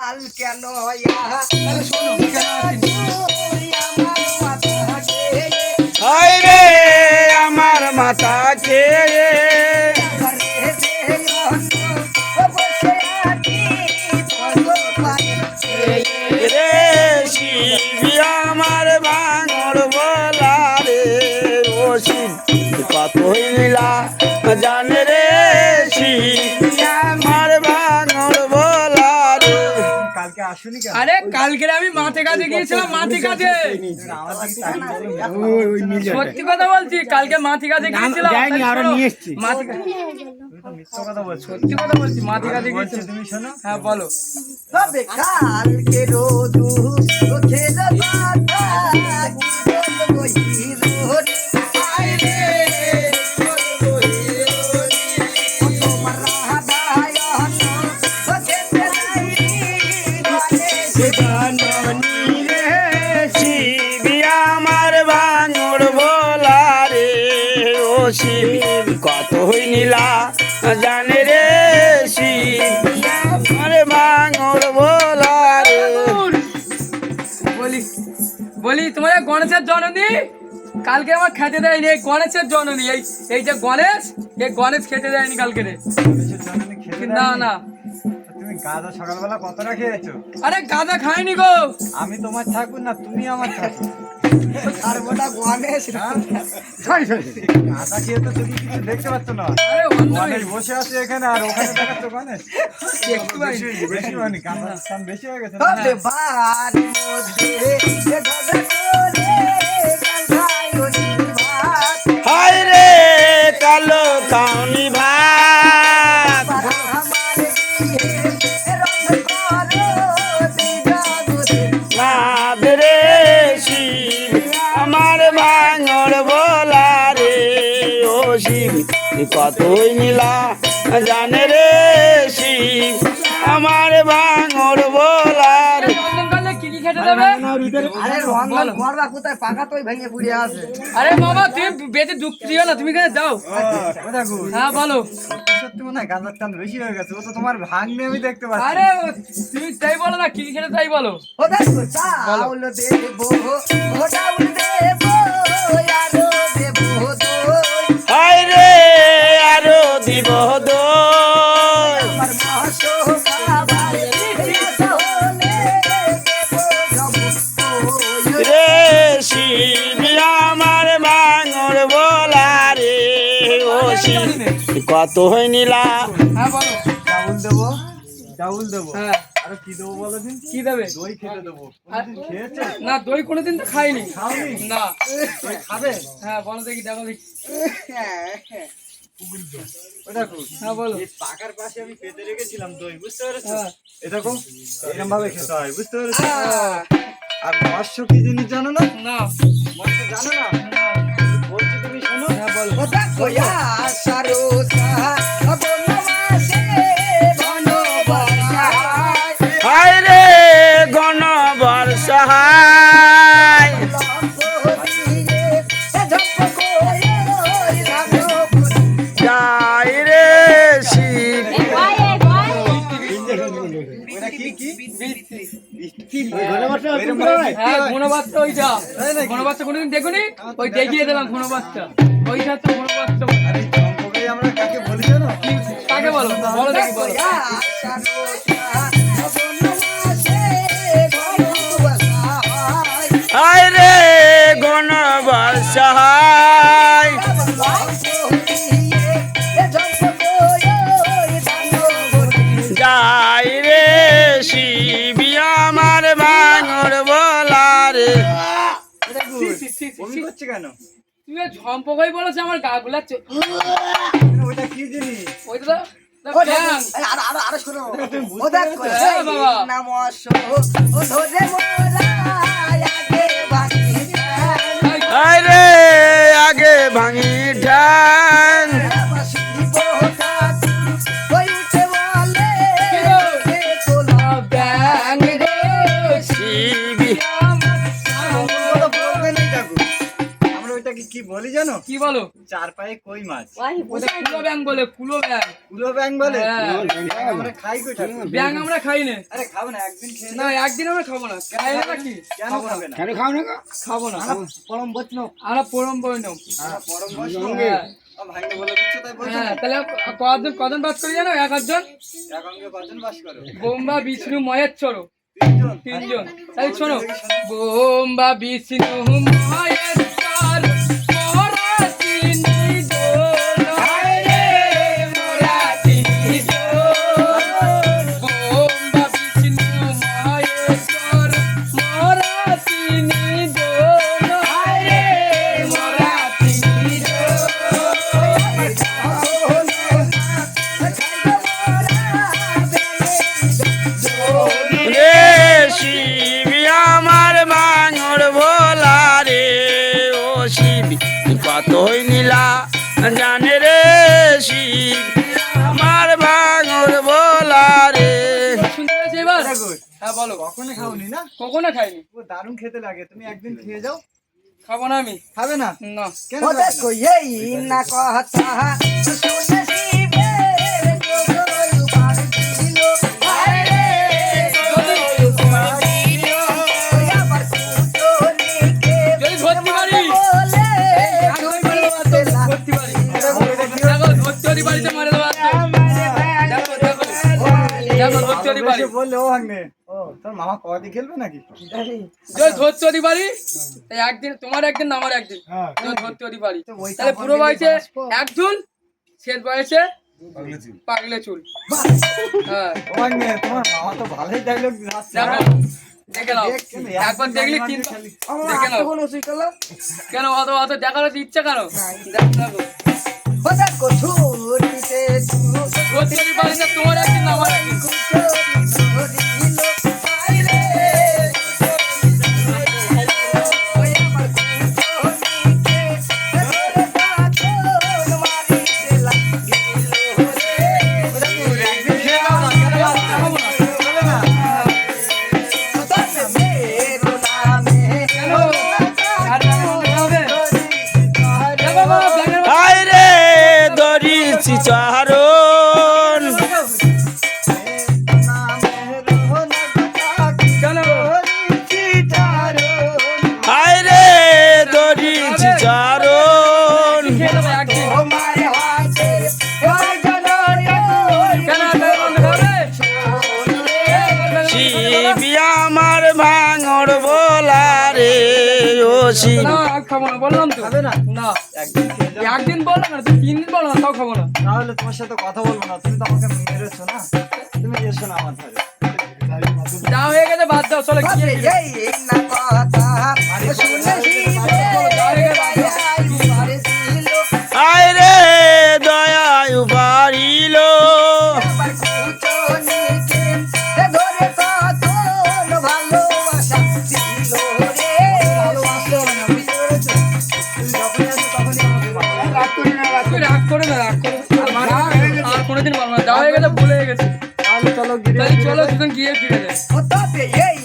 কাল কেন হায় রে আমার মাথা খেয়ে রে শিবি আমার ভাঙর বলা রে ও শিব কত হইলা জানে রে শিবি আমার ভাঙর বলা রে। কালকে আসুনি কেন? আরে কালকে আমি মাঠে কাজে গিয়েছিলাম, মাঠে কাজে সত্যি কথা বলছি, কালকে মাঠে কাজে গিয়েছিলাম, মাঠে মিথ্যা কথা বলছো। সত্যি কথা বলছি, মাঠে কাজে গিয়েছিলাম। তুমি শোনো, হ্যাঁ বলো। তবে কালকে রোদু চোখে কথা শিবি আমার ভাঙর বলা রে ও শিব কত হইনিলা জানে রে শিবি আমার ভাঙর বলা রে। বলি বলি তোমার এই গণেশের জননী কালকে আমার খেতে দেয়নি, এই গণেশের জননী, এই যে গণেশ, এই গণেশ খেতে দেয়নি কালকে রে। না না, তুমি গাঁজা সকালবেলা কতটা খেয়েছো? আরে গাঁজা খাইনি গো। আমি তোমার ঠাকুর না তুমি আমার ঠাকুর। গাঁজা খেয়ে তো তুমি কিছু দেখতে পাচ্ছ না। আরে অন্য গণেশ বসে আছে এখানে আর ওখানে দেখাচ্ছ গণেশ। একটু ভাই। বেশি মানে গাঁজার দাম বেশি হয়ে গেছে না? হায় রে কালো কাউনি ভাত নাদ রে শিব আমার ভাঙর বলা রে ও শিব কতই নিলা জানে রে শিব আমার ভাঙর বলা রে। রন্ধন করলে কি কি খেতে দেবে? আরে রন্ধন করবা কোথায়? পাকা তোই ভেঙে পুড়ে আছে। আরে মামা তুমি বেঁচে দুঃখ দিও না, তুমি এখানে যাও। ও দেখো, হ্যাঁ বলো। সত্যি মনে হয় গাঁজার টান বেশি হয়ে গেছে। ও তো তোমার ভাগ্নে আমি দেখতে পাচ্ছি। আরে তুমি তাই বলো না, কি কি খেতে তাই বলো। ও দেখো, চাউল দেবো, ও চাউল দেবো, আরো দেবো দই। হায় রে আরো দিব দই আমার মাসো বাবার পিঠে হলে দেবো জবো দই। রে শিবি আমার ভাঙর বলা রে ও শিব কত হই নিলা হ্যাঁ বলো। চাউল দেবো, চাউল দেবো, হ্যাঁ আরো কি দেবো বলো দিন? কি দেবে? দই খেতে দেবো। কোনোদিন খেয়েছে? না দই কোনোদিন তো খাইনি। খাওনি? না। দই খাবে? হ্যাঁ বলো দেখি, দেখো দেখি। ও দেখো, হ্যাঁ বলো। এই পাকার পাশে আমি পেতে রেখেছিলাম দই, বুঝতে পেরেছো? হ্যাঁ। এ দেখো, এরকম ভাবে খেতে হয়, বুঝতে পেরেছো? আর মৎস্য কি জিনিস জানো না? না। মৎস্য জানো না? বলছি তুমি শোনো। হ্যাঁ বলো। হায় রে গণ বর্ষায় যাই রে শিব ওটা কি কি? হ্যাঁ গুণবাচ্চা ওইটা। গুণবাচ্চা কোনোদিন দেখুনি? ওই দেখিয়ে দিলাম গুণবাচ্চা। ওইটা তো গুণবাচ্চা। আরে এই চম্পকই আমরা কাকে বলি জানো? কাকে বলো? বলো দেখি বলো। হায় রে গণ বর্ষায় যাই রে শিবি আমার ভাঙর বলা রে। বমি করছে কেন? তুমি ঝম্পকই বলেছে, আমার গা গুলাচ্ছে। ওটা কি জিনিস? ওইটা তো ব্যাং। হ্যাঁ বাবা। হায় রে আগে ভাঙি ঠান ব্যাং রে শিবি আমরা ওইটাকে কি বলি জানো? কি বলো? চার পায়ে কই মাছ। ওটা কুলো ব্যাং বলে, কুলো ব্যাং। কুলো ব্যাং বলে? হ্যাঁ। ব্যাং আমরা খাই কই ঠাকুর? ব্যাং আমরা খাই না। আরে খাবো না, একদিন খেয়ে না, একদিন আমরা খাবো না। খাই না নাকি? কেন খাবে না? কেন খাও না গো? খাবো না। আমরা পরম বৈষ্ণব, আমরা পরম বৈষ্ণব। আমরা পরম বৈষ্ণব। হ্যাঁ। ভাঙতে বলে দিচ্ছ তাই বলছো হ্যাঁ, না? তাহলে কজন বাস করি জানো? 1-8 জন। এখনকে কজন বাস করো? বোম্বা, বিষ্ণু, মহেশ্বর। তিনজন। 3 জন। তাই শোনো, বোম্বা, বিষ্ণু, মহেশ্বর, মোরা তিনি জন। হায়রে মোরা তিনি জন। বোম্বা, বিষ্ণু, মহেশ্বর, মোরা তিনি জন। হায়রে মোরা তিনি রে শিব আমার ভাঙর ভোলা রে, ও শিব কতই নীলা জানে রে, শিব আমার ভাঙর ভোলা রে। শুনতে পেয়েছি এবার? ঠাকুর, হ্যাঁ বলো। কখনো খাওনি না? কখনো খাইনি। ও দারুণ খেতে লাগে, তুমি একদিন খেয়ে যাও। খাবো না আমি। খাবে না? না। কেন ও খাবে না? দেখো এই না কথা শুনে শিবের গোগোল পাড়ছিল আরে গোগোল পাড়ছিল ওই আমার কুটনিকে যদি ধরতে পারি। বলে ধরতে পারি। দেখো, ধরতে বাড়িতে মারে দেবো আজকে। দেখো, দেখো। দেখো, ধরতে পারি। ভালোবেসে বললে ও ভাঙবে। ও, তোর মামা কবাডি খেলবে নাকি? যদি ধরতে পারি, তাই একদিন তোমার একদিন না আমার একদিন। হ্যাঁ। যদি ধরতে পারি। তো ওই তাহলে পুরো কাপড় বয়সে দিয়ে বাঁচবো। এক চুল, শেষ বয়সে পাগলে চুল। হ্যাঁ, ও ভাঙবে, তোমার মামা তো ভালোই ডায়লগ দিচ্ছে। দেখো, দেখে নাও। কিন্তু একবার দেখলে তিন খালি। দেখে নাও। কোন সুইকল কেন অত দেখার ইচ্ছা কেন? দেখো, দেখো। ও দেখো ছুটিতে ধরতে পারি না, তোমার একদিন না আমার একদিন। একদিন খেয়ে নাও না, কেন বাচ্চা খাবো না? খাবে না? কেন? আর রান্না হবে? দেখো, বাবা, ব্যাঙের বাচ্চা। হায় রে দরিছি চারণ, কেন? হায় রে দরিছি চারণ, খেয়ে নেবো একদিন। কেন আর রান্না হবে? শিব আমার ভাঙর ভোলা রে, ও শিব না, খাবো না, বললাম তো। খাবে না? না, একদিন খেয়ে যাও। একদিন বললাম না, তুই 3 দিন বলো না, তাও খাবো না। তাহলে তোমার সাথে কথা বলবো না, তুমি তো আমাকে মেরেছো না, তুমি এসো না আমার ধারে। যা হয়ে গেছে বাদ দাও, চলো গিয়ে হায় রে দয়ায় পারিল, তুই রাগ করে না, রাগ করে না। আর কোনোদিন বলবো না, যা হয়ে গেছে ভুলে গেছে। তাহলে চলো গিয়ে তাহলে চলো দুজন গিয়ে ফিরে যাই। এই